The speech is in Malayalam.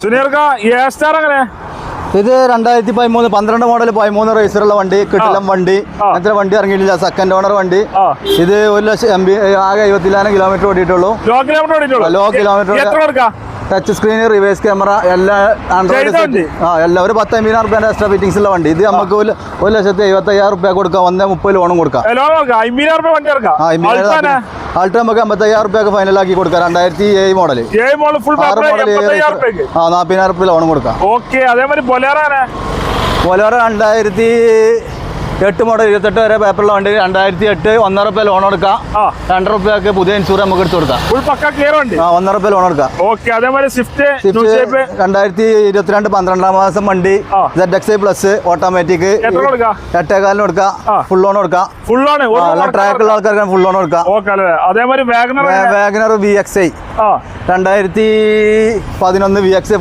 സുനീർക്ക സ്റ്റാർ എങ്ങനെ? ഇത് 2013 12 മോഡൽ 13 റേസറുള്ള വണ്ടി, കിട്ടിലം വണ്ടി. അങ്ങനത്തെ വണ്ടി ഇറങ്ങിയിട്ടില്ല, സെക്കൻഡ് ഓണർ വണ്ടി. ഇത് 1,00,000 MB, ആകെ 70,000 കിലോമീറ്റർ ഓടിയിട്ടുള്ളൂ. Low kilometre, touch screen, reverse camera, എല്ലാ ആൻഡ്രോയിഡ് എല്ലാം. ഒരു 10,000 റുപ്യേന്റെ എക്സ്ട്രാ ഫിറ്റിംഗ്സ് ഉള്ള വണ്ടി. ഇത് നമുക്ക് 1,75,000 റുപ്യ കൊടുക്കാം, 1.30 ലോണും കൊടുക്കാം. ആൾട്ടോ നമുക്ക് 55,000 റുപ്യൊക്കെ ഫൈനലാക്കി കൊടുക്കാം. 2007 മോഡൽ 6 മോഡൽ 40,000 റുപ്യ ലോണും കൊടുക്കാം. ബൊലേറോ 2008 മോഡൽ 28 വരെ പേപ്പറുള്ള വണ്ടി. 2008 1.5 റുപ്യ ലോൺ കൊടുക്കാം. 2 റുപ്യക്ക് പുതിയ ഇൻഷൂർ നമുക്ക് എടുത്ത് കൊടുക്കാം. 1.5 റുപ്യ ലോൺ കൊടുക്കാം. 2022 12 മാസം വണ്ടി, ZX+ ഓട്ടോമാറ്റിക്, 8.4 കൊടുക്കാം. ഫുൾ ലോൺ കൊടുക്കാം. ട്രാക്കുള്ള ആൾക്കാർക്ക് ഫുൾ ലോൺ കൊടുക്കാം. Wagon R VXI 2011 VXI